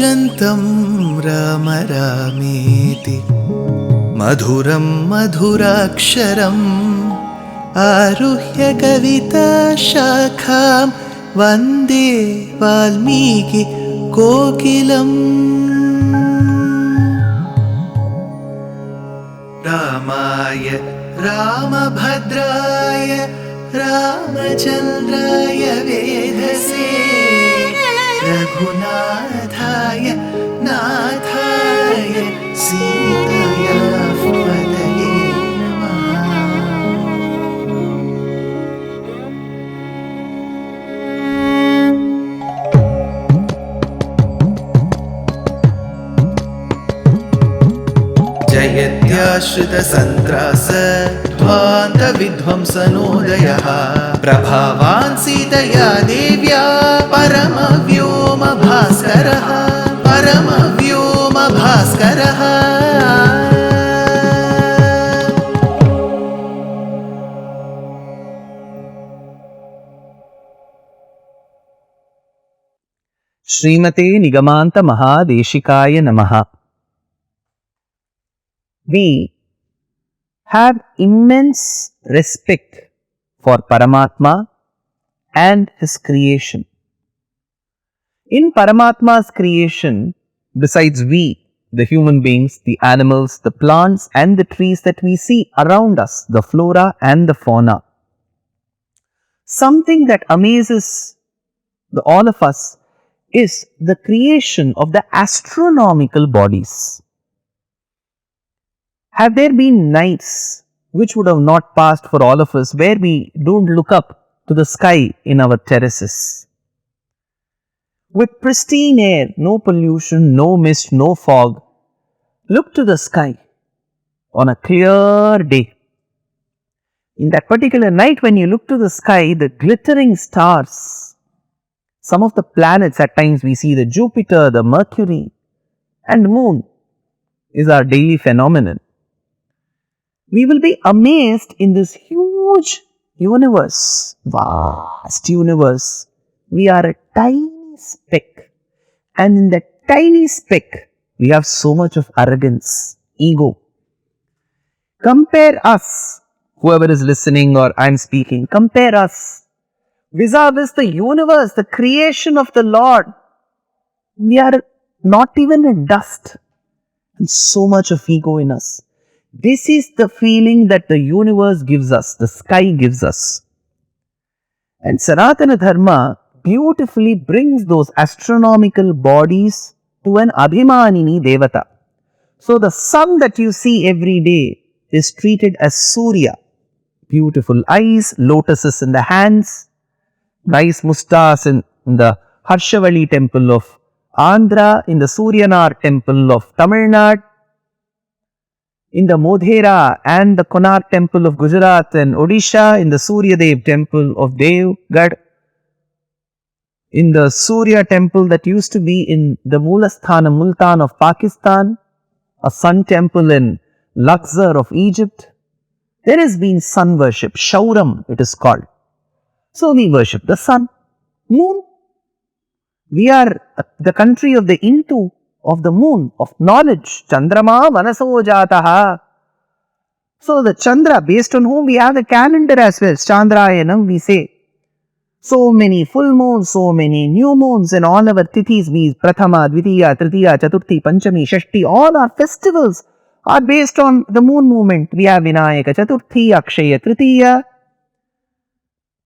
कूजन्तं राम रामेति मधुरं मधुराक्षरम् आरुह्य कविताशाखां वन्दे वाल्मीकि कोकिलम्। रामाय रामभद्राय रामचन्द्राय वेधसे रघुनाथाय नाथाय सीताया पतये नमः। जयत्याश्रितसन्त्रास ध्वान्तविध्वंसनोदयः प्रभावान् सीतया देव्या परमव्योमभास्करः परमव्योमभास्करः। श्रीमते निगमान्त महादेशिकाय नमः। We have immense respect for Paramatma and his creation. In Paramatma's creation, besides we, the human beings, the animals, the plants and the trees that we see around us, the flora and the fauna, something that amazes all of us is the creation of the astronomical bodies. Have there been nights which would have not passed for all of us where we don't look up to the sky in our terraces? With pristine air, no pollution, no mist, no fog, look to the sky on a clear day. In that particular night when you look to the sky, the glittering stars, some of the planets at times we see, the Jupiter, the Mercury and moon is our daily phenomenon. We will be amazed in this huge universe, vast universe. We are a tiny speck, and in that tiny speck, we have so much of arrogance, ego. Compare us, whoever is listening or I'm speaking, compare us vis-a-vis the universe, the creation of the Lord. We are not even a dust, and so much of ego in us. This is the feeling that the universe gives us, the sky gives us. And Sanatana Dharma beautifully brings those astronomical bodies to an Abhimanini Devata. So the sun that you see every day is treated as Surya. Beautiful eyes, lotuses in the hands, nice moustache in the Harshavali temple of Andhra, in the Suryanar temple of Tamil Nadu, in the Modhera and the Konark temple of Gujarat and Odisha, in the Suryadev temple of Devgarh, in the Surya temple that used to be in the Mulasthan Multan of Pakistan, a sun temple in Luxor of Egypt. There has been sun worship, Shauram it is called. So we worship the sun, moon. We are the country of the Intu, of the moon, of knowledge. Chandrama Vanaso Jataha. So the Chandra, based on whom we have the calendar as well, Chandrayanam, we say. So many full moons, so many new moons, and all our tithis, we Prathama, Dvitiya, Tritiya, Chaturthi, Panchami, Shashti, all our festivals are based on the moon movement. We have Vinayaka Chaturthi, Akshaya Tritiya,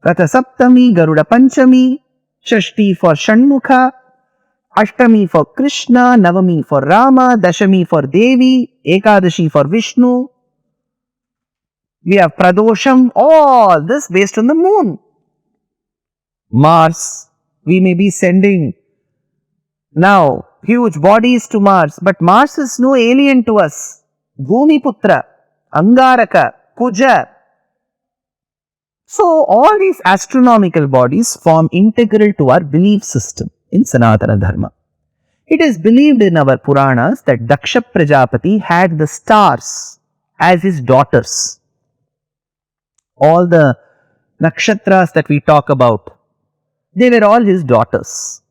Ratha Saptami, Garuda Panchami, Shashti for Shanmukha, Ashtami for Krishna, Navami for Rama, Dashami for Devi, Ekadashi for Vishnu. We have Pradosham, all this based on the moon. Mars, we may be sending now huge bodies to Mars, but Mars is no alien to us. Bhumiputra, Angaraka, Kuja. So all these astronomical bodies form integral to our belief system in Sanatana Dharma. It is believed in our Puranas that Daksha Prajapati had the stars as his daughters. All the nakshatras that we talk about, they were all his daughters.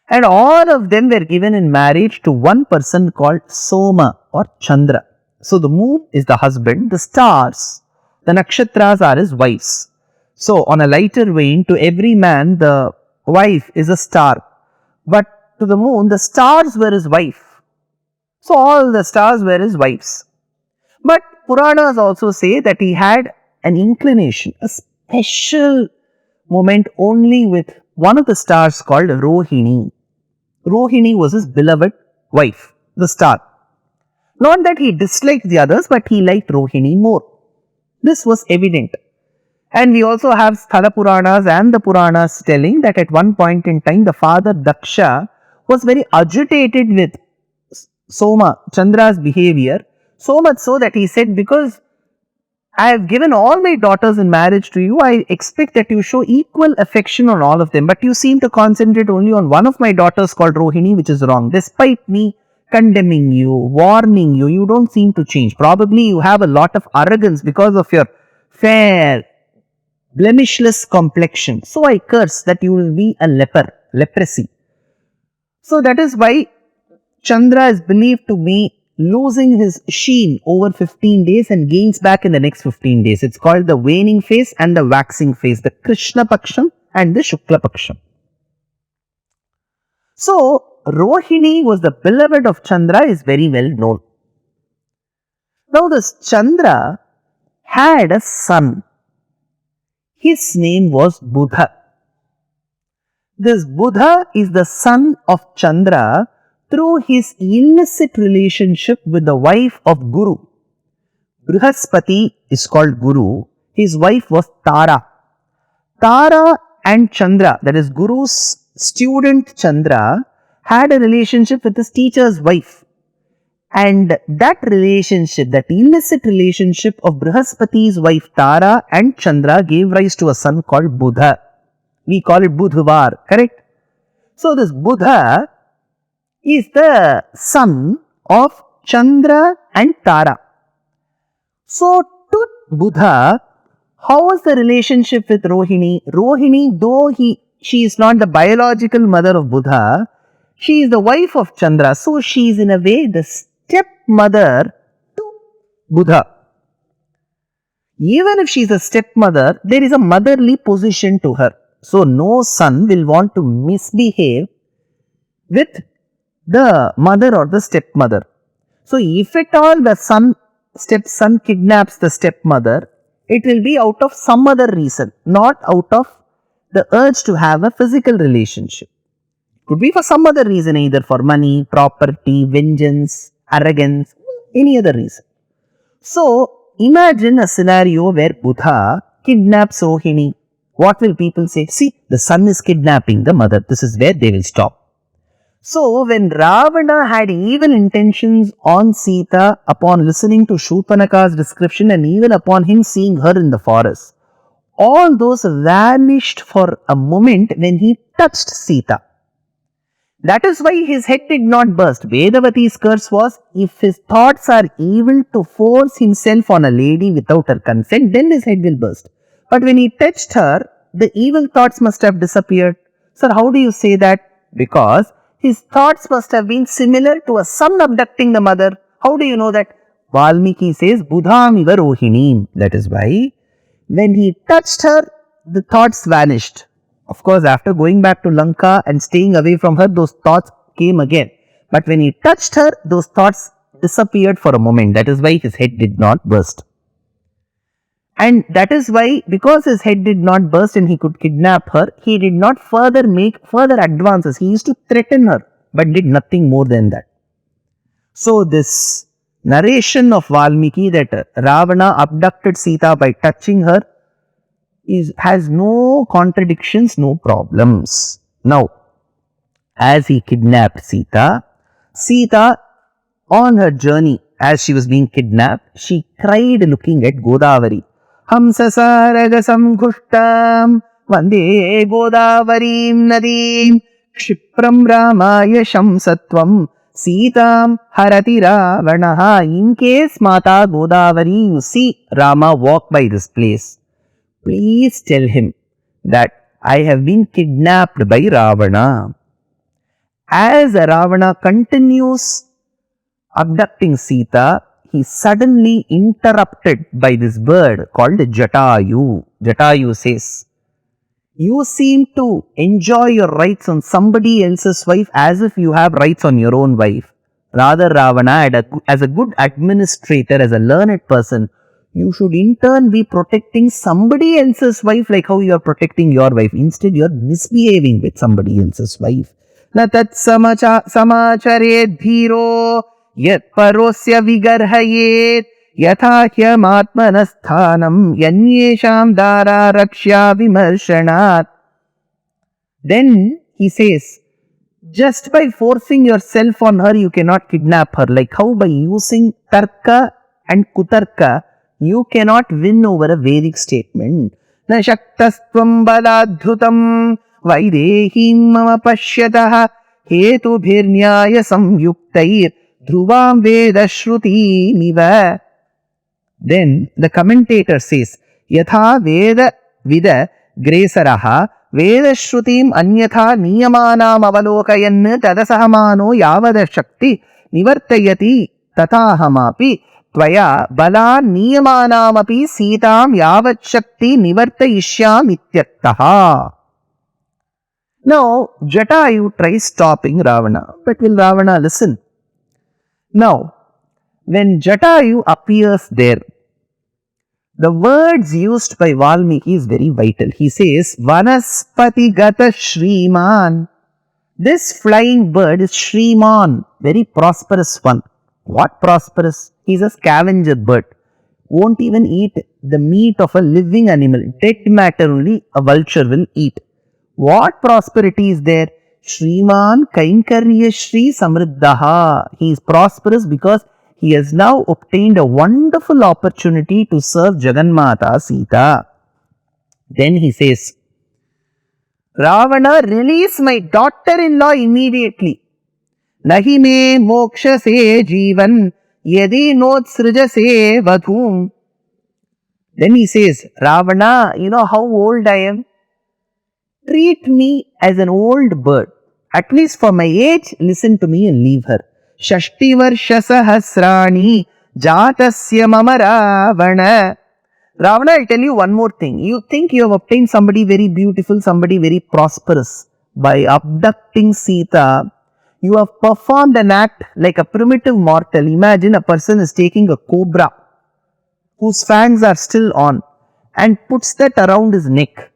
And all of them were given in marriage to one person called Soma or Chandra. So the moon is the husband, the stars, the nakshatras are his wives. So on a lighter vein, to every man, the wife is a star. But to the moon, the stars were his wife. So all the stars were his wives. But Puranas also say that he had an inclination, a special moment only with one of the stars called Rohini. Rohini was his beloved wife, the star. Not that he disliked the others, but he liked Rohini more. This was evident. And we also have Sthala Puranas and the Puranas telling that at one point in time, the father Daksha was very agitated with Soma, Chandra's behavior, so much so that he said, because I have given all my daughters in marriage to you, I expect that you show equal affection on all of them, but you seem to concentrate only on one of my daughters called Rohini, which is wrong. Despite me condemning you, warning you, you don't seem to change. Probably you have a lot of arrogance because of your fair, blemishless complexion. So I curse that you will be a leprosy. So that is why Chandra is believed to be losing his sheen over 15 days and gains back in the next 15 days. It's called the waning phase and the waxing phase, the Krishna Paksham and the Shukla Paksham. So, Rohini was the beloved of Chandra, is very well known. Now, this Chandra had a son. His name was Buddha. This Buddha is the son of Chandra through his illicit relationship with the wife of Guru. Brihaspati is called Guru. His wife was Tara. Tara and Chandra, that is Guru's student Chandra, had a relationship with his teacher's wife. And that relationship, that illicit relationship of Brihaspati's wife Tara and Chandra gave rise to a son called Buddha. We call it Budhvar, correct? So this Buddha is the son of Chandra and Tara. So to Buddha, how was the relationship with Rohini? Rohini, though she is not the biological mother of Buddha, she is the wife of Chandra. So she is in a way the stepmother to Buddha. Even if she is a stepmother, there is a motherly position to her. So no son will want to misbehave with the mother or the stepmother. So if at all the stepson kidnaps the stepmother, it will be out of some other reason, not out of the urge to have a physical relationship. It could be for some other reason, either for money, property, vengeance, arrogance, any other reason. So imagine a scenario where Buddha kidnaps Rohini. What will people say? See, the son is kidnapping the mother. This is where they will stop. So, when Ravana had evil intentions on Sita upon listening to Shurpanaka's description and even upon him seeing her in the forest, all those vanished for a moment when he touched Sita. That is why his head did not burst. Vedavati's curse was, if his thoughts are evil to force himself on a lady without her consent, then his head will burst. But when he touched her, the evil thoughts must have disappeared. Sir, how do you say that? Because his thoughts must have been similar to a son abducting the mother. How do you know that? Valmiki says, Budham iva Rohinim. That is why, when he touched her, the thoughts vanished. Of course, after going back to Lanka and staying away from her, those thoughts came again. But when he touched her, those thoughts disappeared for a moment. That is why his head did not burst. And that is why, because his head did not burst and he could kidnap her, he did not make further advances. He used to threaten her, but did nothing more than that. So this narration of Valmiki that Ravana abducted Sita by touching her has no contradictions, no problems. Now, as he kidnapped Sita, Sita on her journey, as she was being kidnapped, she cried looking at Godavari. Hamsasaragasam ghushtam vande Godavarim nadim kshipram ramaya shamsatvam Sitam harati Ravanaha. In case Mata Godavari, you see Rama walk by this place, please tell him that I have been kidnapped by Ravana. As Ravana continues abducting Sita, he is suddenly interrupted by this bird called Jatayu. Jatayu says, "You seem to enjoy your rights on somebody else's wife as if you have rights on your own wife. Rather, Ravana, as a good administrator, as a learned person, you should in turn be protecting somebody else's wife like how you are protecting your wife. Instead, you are misbehaving with somebody else's wife. न तत्समाचरेत् धीरो यत्परोस्य विगर्हयेत् यथा ह्यमात्मनस्थानं यन्येषां Dara रक्ष्या विमर्शनात्." Then he says, just by forcing yourself on her, you cannot kidnap her. Like how by using tarka and kutarka, you cannot win over a Vedic statement. Na shaktastvam baladhrutam vaidehim mama pashyatah hetubhirnyaya samyuktair dhruvam vedashruti miva. Then the commentator says, yatha veda vida gresaraha vedashrutim anyatha niyamanam avalokayan tadasahamano yavada shakti nivartayati tatahamapi tvaya bala niyamanamapi sitam yavat shakti nivartayishyam ityartaha. Now, Jatayu tries stopping Ravana, but will Ravana listen? Now, when Jatayu appears there, the words used by Valmiki is very vital. He says, Vanaspati Gata Shriman. This flying bird is Shriman, very prosperous one. What prosperous? He is a scavenger bird. Won't even eat the meat of a living animal. Dead matter only a vulture will eat. What prosperity is there? Shriman Kainkarya Shri Samriddhaha. He is prosperous because he has now obtained a wonderful opportunity to serve Jagannmata Sita. Then he says, Ravana, release my daughter-in-law immediately. Nahi me moksha se jivan yadi notsrija se vadhum. Then he says, Ravana, you know how old I am? Treat me as an old bird. At least for my age, listen to me and leave her. Shashti varsha sahasrani jatasya mama Ravana. Ravana, I'll tell you one more thing. You think you have obtained somebody very beautiful, somebody very prosperous. By abducting Sita, you have performed an act like a primitive mortal. Imagine a person is taking a cobra whose fangs are still on and puts that around his neck.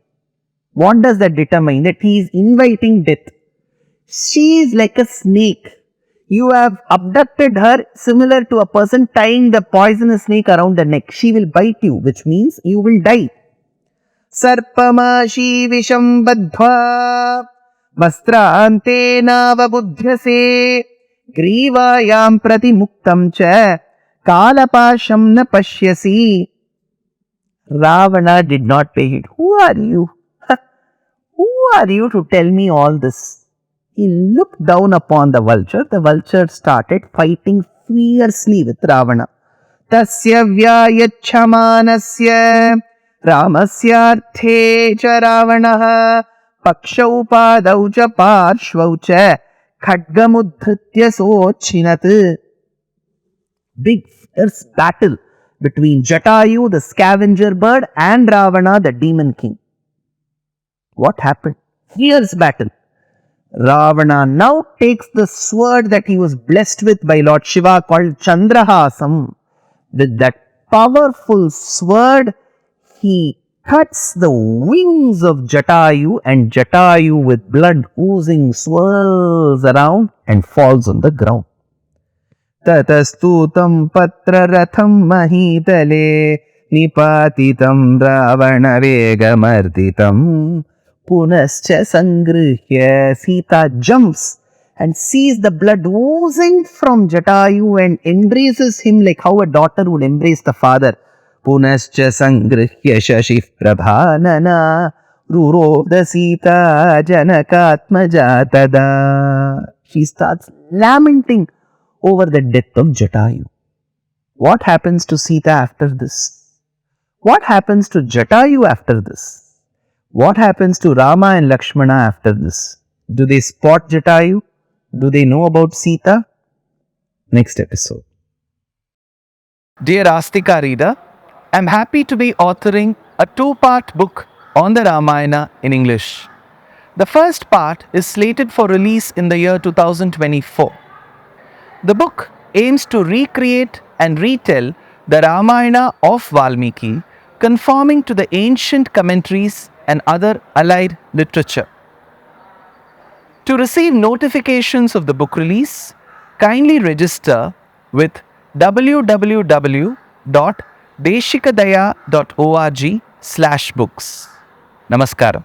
What does that determine? That he is inviting death. She is like a snake. You have abducted her similar to a person tying the poisonous snake around the neck. She will bite you, which means you will die. Sarpamashi visham badhva vastrante navabudhyase grivayam pratimuktam cha kalapasham na pashyasi. Ravana did not pay it. Who are you? Who are you to tell me all this? He looked down upon the vulture. The vulture started fighting fiercely with Ravana. Tasya vyayachhamanasya Ramasyarthe cha Ravanaha Pakshau padau cha parshvau cha Khadgamudhritya sochinat. Big fierce battle between Jatayu, the scavenger bird, and Ravana, the demon king. What happened? Fierce battle. Ravana now takes the sword that he was blessed with by Lord Shiva called Chandrahasam. With that powerful sword, he cuts the wings of Jatayu, and Jatayu with blood oozing swirls around and falls on the ground. Tatastutam patra ratham mahitale nipatitam ravana vegamarditam. Punascha sangrihya. Sita jumps and sees the blood oozing from Jatayu and embraces him like how a daughter would embrace the father. Punascha sangrihya shashif prabhanana ruroda Sita janakatmajatada. She starts lamenting over the death of Jatayu. What happens to Sita after this? What happens to Jatayu after this? What happens to Rama and Lakshmana after this? Do they spot Jatayu? Do they know about Sita? Next episode. Dear Astika reader, I am happy to be authoring a two-part book on the Ramayana in English. The first part is slated for release in the year 2024. The book aims to recreate and retell the Ramayana of Valmiki, conforming to the ancient commentaries and other allied literature. To receive notifications of the book release, kindly register with www.deshikadaya.org/books. Namaskaram.